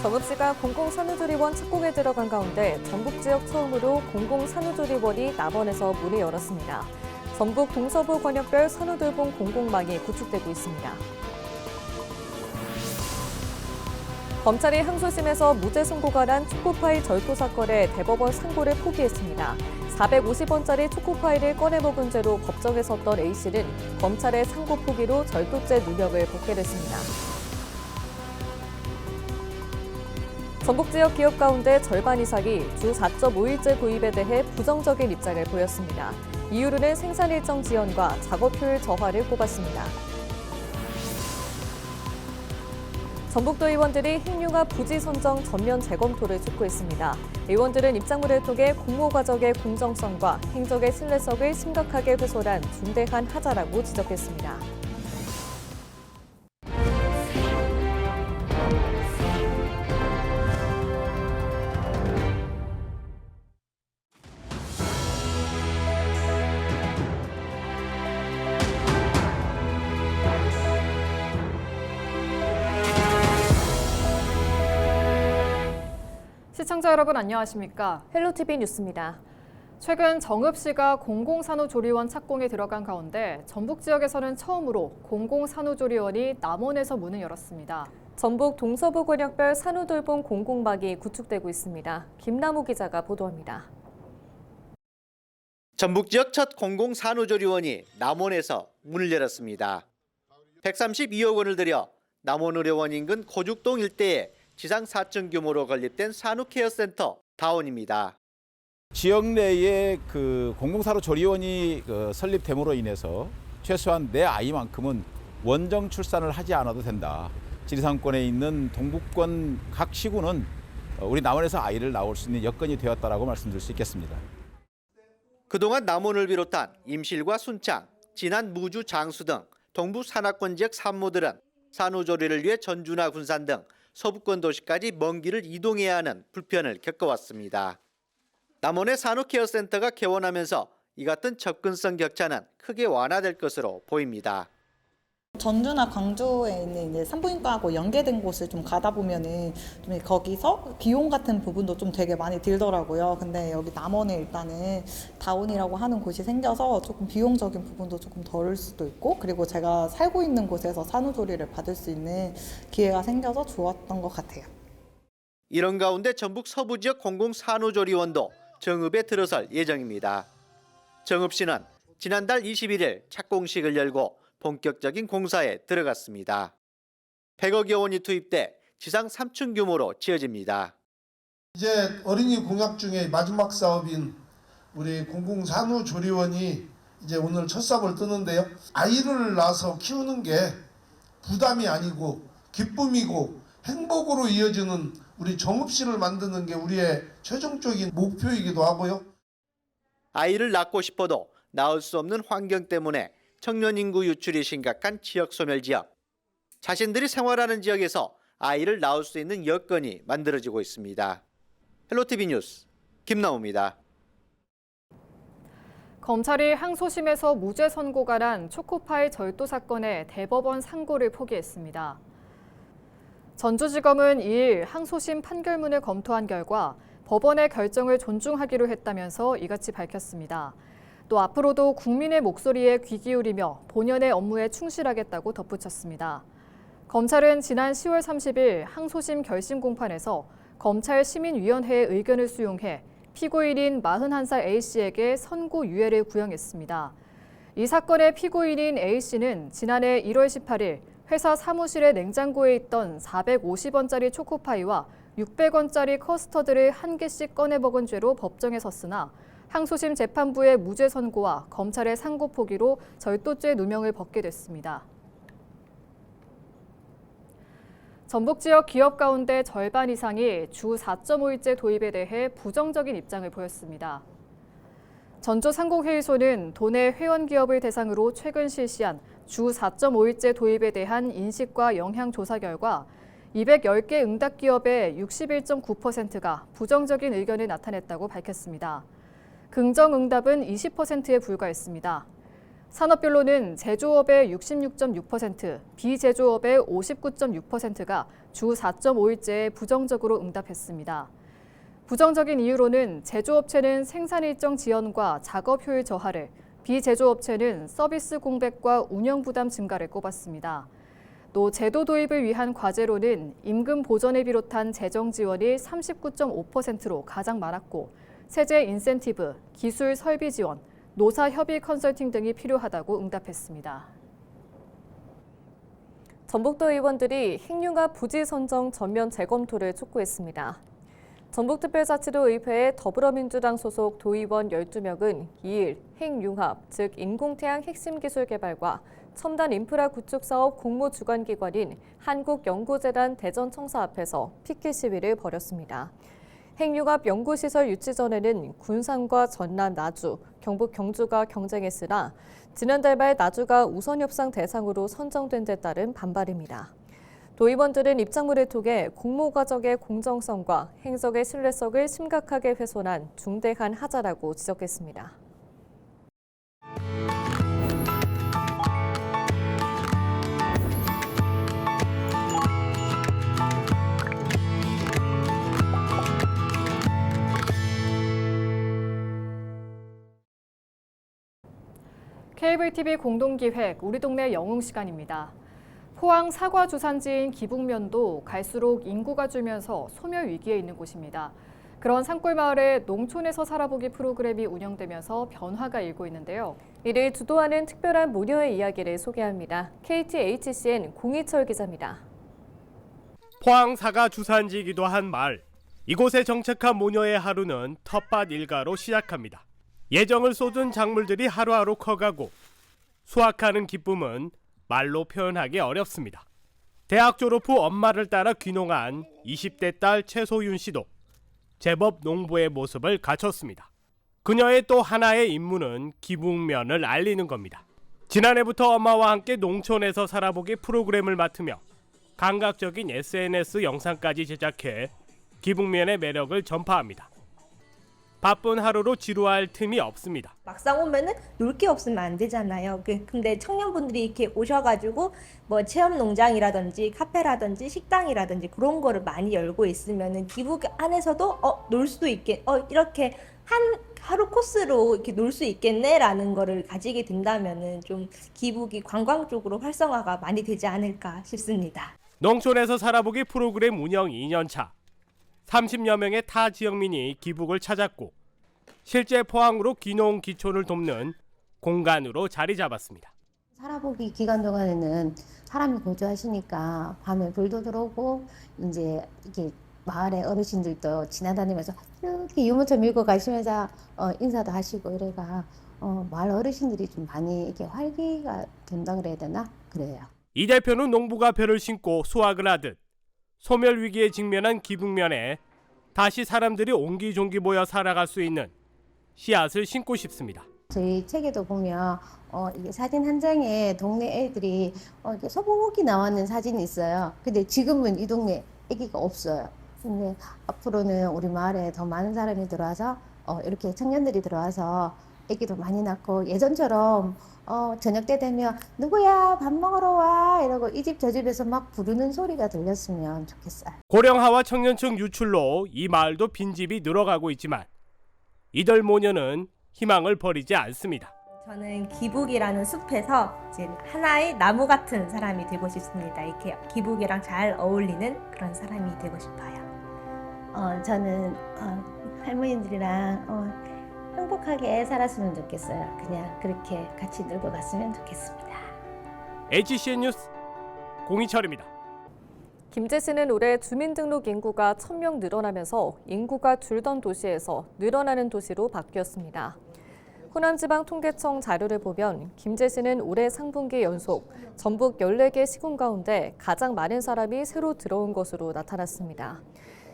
정읍시가 공공산후조리원 착공에 들어간 가운데 전북 지역 처음으로 공공산후조리원이 남원에서 문을 열었습니다. 전북 동서부 권역별 산후돌봄 공공망이 구축되고 있습니다. 검찰이 항소심에서 무죄 선고가 난 초코파이 절도 사건에 대법원 상고를 포기했습니다. 450원짜리 초코파이를 꺼내 먹은 죄로 법정에 섰던 A씨는 검찰의 상고 포기로 절도죄 누명을 벗게 됐습니다. 전북 지역 기업 가운데 절반 이상이 주 4.5일제 도입에 대해 부정적인 입장을 보였습니다. 이유로는 생산 일정 지연과 작업 효율 저하를 꼽았습니다. 전북도 의원들이 행류가 부지 선정 전면 재검토를 촉구했습니다. 의원들은 입장문을 통해 공모 과정의 공정성과 행정의 신뢰성을 심각하게 훼손한 중대한 하자라고 지적했습니다. 시청자 여러분 안녕하십니까? 헬로티비 뉴스입니다. 최근 정읍시가 공공산후조리원 착공에 들어간 가운데 전북 지역에서는 처음으로 공공산후조리원이 남원에서 문을 열었습니다. 전북 동서부 권역별 산후돌봄 공공망이 구축되고 있습니다. 김남우 기자가 보도합니다. 전북 지역 첫 공공산후조리원이 남원에서 문을 열었습니다. 132억 원을 들여 남원의료원 인근 고죽동 일대에 지상 4층 규모로 건립된 산후케어센터 다원입니다. 지역 내에 공공산후조리원이 설립됨으로 인해서 최소한 내 아이만큼은 원정 출산을 하지 않아도 된다. 지리산권에 있는 동북권 각 시군은 우리 남원에서 아이를 낳을 수 있는 여건이 되었다라고 말씀드릴 수 있겠습니다. 그동안 남원을 비롯한 임실과 순창, 진안, 무주, 장수 등 동부 산악권 지역 산모들은 산후조리를 위해 전주나 군산 등 서부권 도시까지 먼 길을 이동해야 하는 불편을 겪어왔습니다. 남원의 산후케어센터가 개원하면서 이 같은 접근성 격차는 크게 완화될 것으로 보입니다. 전주나 광주에 있는 이제 산부인과하고 연계된 곳을 좀 가다 보면은 좀 거기서 비용 같은 부분도 좀 되게 많이 들더라고요. 근데 여기 남원에 일단은 다운이라고 하는 곳이 생겨서 조금 비용적인 부분도 조금 덜을 수도 있고, 그리고 제가 살고 있는 곳에서 산후조리를 받을 수 있는 기회가 생겨서 좋았던 것 같아요. 이런 가운데 전북 서부 지역 공공산후조리원도 정읍에 들어설 예정입니다. 정읍시는 지난달 21일 착공식을 열고 본격적인 공사에 들어갔습니다. 100억여 원이 투입돼 지상 3층 규모로 지어집니다. 이제 어린이 공약 중에 마지막 사업인 우리 공공산후조리원이 이제 오늘 첫 삽을 뜨는데요. 아이를 낳아서 키우는 게 부담이 아니고 기쁨이고 행복으로 이어지는 우리 정읍시를 만드는 게 우리의 최종적인 목표이기도 하고요. 아이를 낳고 싶어도 낳을 수 없는 환경 때문에 청년 인구 유출이 심각한 지역 소멸 지역. 자신들이 생활하는 지역에서 아이를 낳을 수 있는 여건이 만들어지고 있습니다. 헬로티비 뉴스 김나우입니다. 검찰이 항소심에서 무죄 선고가 난 초코파이 절도 사건에 대법원 상고를 포기했습니다. 전주지검은 2일 항소심 판결문을 검토한 결과 법원의 결정을 존중하기로 했다면서 이같이 밝혔습니다. 또 앞으로도 국민의 목소리에 귀 기울이며 본연의 업무에 충실하겠다고 덧붙였습니다. 검찰은 지난 10월 30일 항소심 결심 공판에서 검찰 시민위원회의 의견을 수용해 피고인인 41살 A씨에게 선고 유예를 구형했습니다. 이 사건의 피고인인 A씨는 지난해 1월 18일 회사 사무실의 냉장고에 있던 450원짜리 초코파이와 600원짜리 커스터드를 한 개씩 꺼내 먹은 죄로 법정에 섰으나 항소심 재판부의 무죄 선고와 검찰의 상고 포기로 절도죄 누명을 벗게 됐습니다. 전북 지역 기업 가운데 절반 이상이 주 4.5일제 도입에 대해 부정적인 입장을 보였습니다. 전주상공회의소는 도내 회원기업을 대상으로 최근 실시한 주 4.5일제 도입에 대한 인식과 영향 조사 결과 210개 응답 기업의 61.9%가 부정적인 의견을 나타냈다고 밝혔습니다. 긍정 응답은 20%에 불과했습니다. 산업별로는 제조업의 66.6%, 비제조업의 59.6%가 주 4.5일째 부정적으로 응답했습니다. 부정적인 이유로는 제조업체는 생산 일정 지연과 작업 효율 저하를, 비제조업체는 서비스 공백과 운영 부담 증가를 꼽았습니다. 또 제도 도입을 위한 과제로는 임금 보전을 비롯한 재정 지원이 39.5%로 가장 많았고, 세제 인센티브, 기술 설비 지원, 노사 협의 컨설팅 등이 필요하다고 응답했습니다. 전북도 의원들이 핵융합 부지 선정 전면 재검토를 촉구했습니다. 전북특별자치도 의회의 더불어민주당 소속 도의원 12명은 2일 핵융합, 즉 인공태양 핵심 기술 개발과 첨단 인프라 구축 사업 공모 주관기관인 한국연구재단 대전청사 앞에서 피켓 시위를 벌였습니다. 핵융합 연구시설 유치 전에는 군산과 전남, 나주, 경북 경주가 경쟁했으나 지난달 말 나주가 우선 협상 대상으로 선정된 데 따른 반발입니다. 도의원들은 입장문을 통해 공모 과정의 공정성과 행정의 신뢰성을 심각하게 훼손한 중대한 하자라고 지적했습니다. 케이블 TV 공동기획 우리 동네 영웅 시간입니다. 포항 사과 주산지인 기북면도 갈수록 인구가 줄면서 소멸 위기에 있는 곳입니다. 그런 산골 마을에 농촌에서 살아보기 프로그램이 운영되면서 변화가 일고 있는데요. 이를 주도하는 특별한 모녀의 이야기를 소개합니다. KTHCN 공희철 기자입니다. 포항 사과 주산지이기도 한 마을. 이곳에 정착한 모녀의 하루는 텃밭 일가로 시작합니다. 예정을 쏟은 작물들이 하루하루 커가고 수확하는 기쁨은 말로 표현하기 어렵습니다. 대학 졸업 후 엄마를 따라 귀농한 20대 딸 최소윤 씨도 제법 농부의 모습을 갖췄습니다. 그녀의 또 하나의 임무는 기북면을 알리는 겁니다. 지난해부터 엄마와 함께 농촌에서 살아보기 프로그램을 맡으며 감각적인 SNS 영상까지 제작해 기북면의 매력을 전파합니다. 바쁜 하루로 지루할 틈이 없습니다. 막상 오면은 놀 게 없으면 안 되잖아요. 근데 청년분들이 이렇게 오셔가지고 뭐 체험 농장이라든지 카페라든지 식당이라든지 그런 거를 많이 열고 있으면은 기북 안에서도 놀 수도 있게 이렇게 하루 코스로 이렇게 놀 수 있겠네라는 거를 가지게 된다면은 좀 기북이 관광 쪽으로 활성화가 많이 되지 않을까 싶습니다. 농촌에서 살아보기 프로그램 운영 2년 차. 30여 명의 타 지역민이 기북을 찾았고 실제 포항으로 귀농 귀촌을 돕는 공간으로 자리 잡았습니다. 살아보기 기간 동안에는 사람이 거주하시니까 밤에 불도 들어오고 이제 이렇게 마을의 어르신들도 지나다니면서 이렇게 유모차 밀고 가시면서 인사도 하시고 이래가 마을 어르신들이 좀 많이 이렇게 활기가 된다 그래야 되나 그래요. 이 대표는 농부가 벼를 심고 수확을 하듯 소멸 위기에 직면한 기북면에 다시 사람들이 옹기종기 모여 살아갈 수 있는 씨앗을 심고 싶습니다. 저희 책에도 보면 이게 사진 한 장에 동네 애들이 이렇게 소복이 나왔는 사진이 있어요. 근데 지금은 이 동네 애기가 없어요. 근데 앞으로는 우리 마을에 더 많은 사람이 들어와서 이렇게 청년들이 들어와서 애기도 많이 낳고 예전처럼 저녁 때 되면 누구야 밥 먹으러 와 이러고 이 집 저 집에서 막 부르는 소리가 들렸으면 좋겠어요. 고령화와 청년층 유출로 이 마을도 빈집이 늘어가고 있지만 이들 모녀는 희망을 버리지 않습니다. 저는 기북이라는 숲에서 이제 하나의 나무 같은 사람이 되고 싶습니다. 이렇게 기북이랑 잘 어울리는 그런 사람이 되고 싶어요. 저는 할머니들이랑 행복하게 살았으면 좋겠어요. 그냥 그렇게 같이 늙어갔으면 좋겠습니다. HCN 뉴스 공희철입니다. 김제시는 올해 주민등록 인구가 1,000명 늘어나면서 인구가 줄던 도시에서 늘어나는 도시로 바뀌었습니다. 호남지방통계청 자료를 보면 김제시는 올해 상분기 연속 전북 14개 시군 가운데 가장 많은 사람이 새로 들어온 것으로 나타났습니다.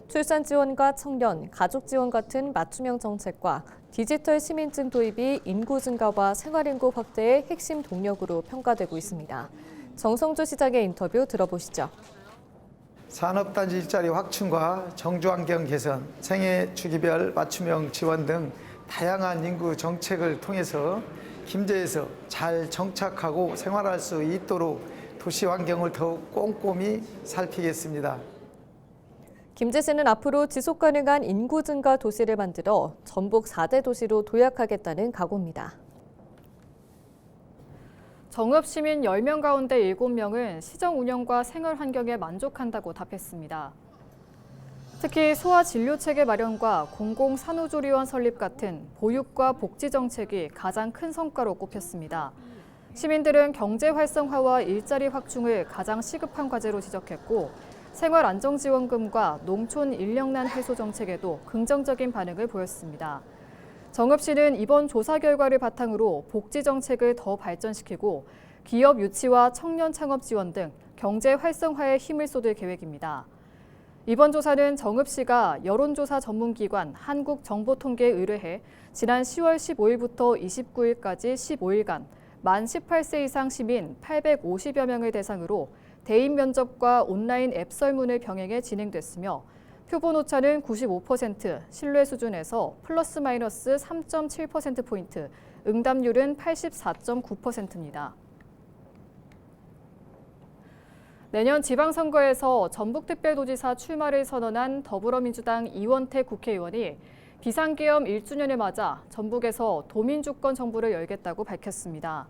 출산 지원과 청년, 가족 지원 같은 맞춤형 정책과 디지털 시민증 도입이 인구 증가와 생활인구 확대의 핵심 동력으로 평가되고 있습니다. 정성주 시장의 인터뷰 들어보시죠. 산업단지 일자리 확충과 정주환경 개선, 생애 주기별 맞춤형 지원 등 다양한 인구 정책을 통해서 김제에서 잘 정착하고 생활할 수 있도록 도시 환경을 더욱 꼼꼼히 살피겠습니다. 김제시는 앞으로 지속 가능한 인구 증가 도시를 만들어 전북 4대 도시로 도약하겠다는 각오입니다. 정읍 시민 10명 가운데 7명은 시정 운영과 생활 환경에 만족한다고 답했습니다. 특히 소아 진료 체계 마련과 공공 산후조리원 설립 같은 보육과 복지 정책이 가장 큰 성과로 꼽혔습니다. 시민들은 경제 활성화와 일자리 확충을 가장 시급한 과제로 지적했고 생활안정지원금과 농촌 인력난 해소 정책에도 긍정적인 반응을 보였습니다. 정읍시는 이번 조사 결과를 바탕으로 복지 정책을 더 발전시키고 기업 유치와 청년 창업 지원 등 경제 활성화에 힘을 쏟을 계획입니다. 이번 조사는 정읍시가 여론조사 전문기관 한국정보통계에 의뢰해 지난 10월 15일부터 29일까지 15일간 만 18세 이상 시민 850여 명을 대상으로 대인 면접과 온라인 앱 설문을 병행해 진행됐으며 표본 오차는 95%, 신뢰 수준에서 플러스 마이너스 3.7%포인트, 응답률은 84.9%입니다. 내년 지방선거에서 전북특별도지사 출마를 선언한 더불어민주당 이원택 국회의원이 비상계엄 1주년을 맞아 전북에서 도민주권 정부를 열겠다고 밝혔습니다.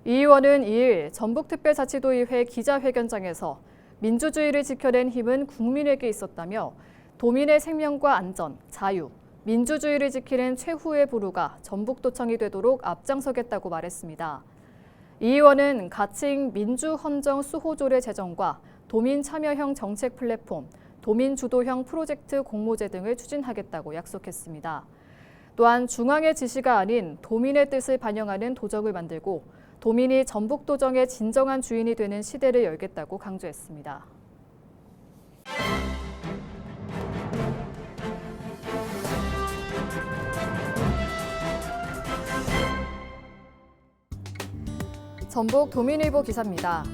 이 의원은 2일 전북특별자치도의회 기자회견장에서 민주주의를 지켜낸 힘은 국민에게 있었다며 도민의 생명과 안전, 자유, 민주주의를 지키는 최후의 보루가 전북도청이 되도록 앞장서겠다고 말했습니다. 이 의원은 가칭 민주헌정 수호조례 제정과 도민 참여형 정책 플랫폼, 도민 주도형 프로젝트 공모제 등을 추진하겠다고 약속했습니다. 또한 중앙의 지시가 아닌 도민의 뜻을 반영하는 도정을 만들고 도민이 전북도정의 진정한 주인이 되는 시대를 열겠다고 강조했습니다. 전북 도민일보 기사입니다.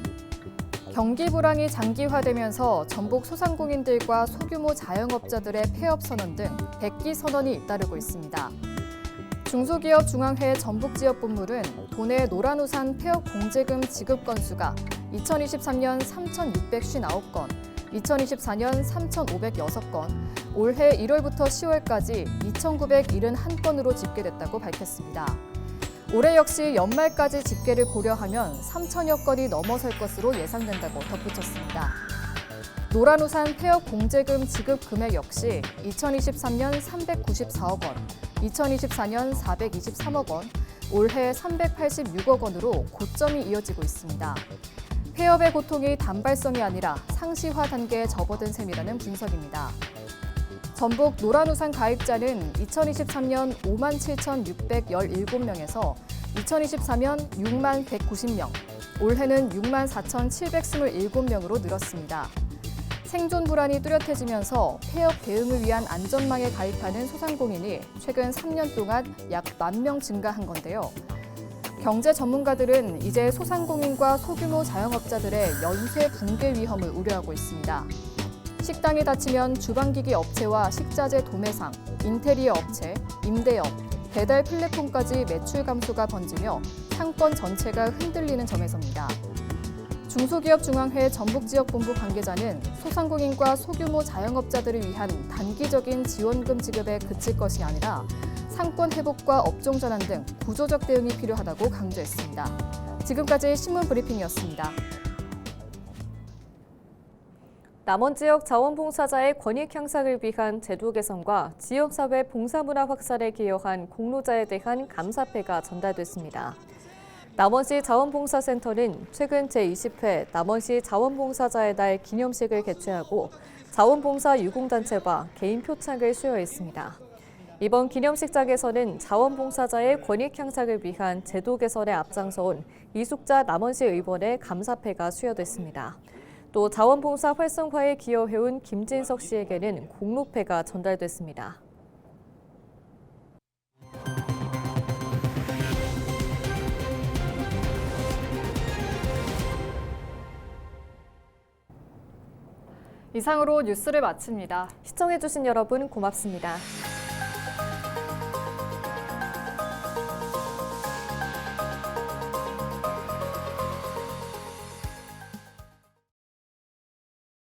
경기 불황이 장기화되면서 전북 소상공인들과 소규모 자영업자들의 폐업 선언 등 백기 선언이 잇따르고 있습니다. 중소기업 중앙회 전북지역본부는 도내 노란우산 폐업 공제금 지급 건수가 2023년 3,659건, 2024년 3,506건, 올해 1월부터 10월까지 2,971건으로 집계됐다고 밝혔습니다. 올해 역시 연말까지 집계를 고려하면 3,000여 건이 넘어설 것으로 예상된다고 덧붙였습니다. 노란우산 폐업 공제금 지급 금액 역시 2023년 394억 원, 2024년 423억 원, 올해 386억 원으로 고점이 이어지고 있습니다. 폐업의 고통이 단발성이 아니라 상시화 단계에 접어든 셈이라는 분석입니다. 전북 노란우산 가입자는 2023년 57,617명에서 2024년 61,190명, 올해는 64,727명으로 늘었습니다. 생존 불안이 뚜렷해지면서 폐업 대응을 위한 안전망에 가입하는 소상공인이 최근 3년 동안 약 10,000명 증가한 건데요. 경제 전문가들은 이제 소상공인과 소규모 자영업자들의 연쇄 붕괴 위험을 우려하고 있습니다. 식당이 닫히면 주방기기 업체와 식자재 도매상, 인테리어 업체, 임대업, 배달 플랫폼까지 매출 감소가 번지며 상권 전체가 흔들리는 점에서입니다. 중소기업 중앙회 전북지역본부 관계자는 소상공인과 소규모 자영업자들을 위한 단기적인 지원금 지급에 그칠 것이 아니라 상권 회복과 업종 전환 등 구조적 대응이 필요하다고 강조했습니다. 지금까지 신문 브리핑이었습니다. 남원 지역 자원봉사자의 권익 향상을 위한 제도 개선과 지역사회 봉사문화 확산에 기여한 공로자에 대한 감사패가 전달됐습니다. 남원시 자원봉사센터는 최근 제20회 남원시 자원봉사자의 날 기념식을 개최하고 자원봉사 유공단체와 개인 표창을 수여했습니다. 이번 기념식장에서는 자원봉사자의 권익 향상을 위한 제도 개선에 앞장서온 이숙자 남원시 의원의 감사패가 수여됐습니다. 또 자원봉사 활성화에 기여해온 김진석 씨에게는 공로패가 전달됐습니다. 이상으로 뉴스를 마칩니다. 시청해주신 여러분 고맙습니다.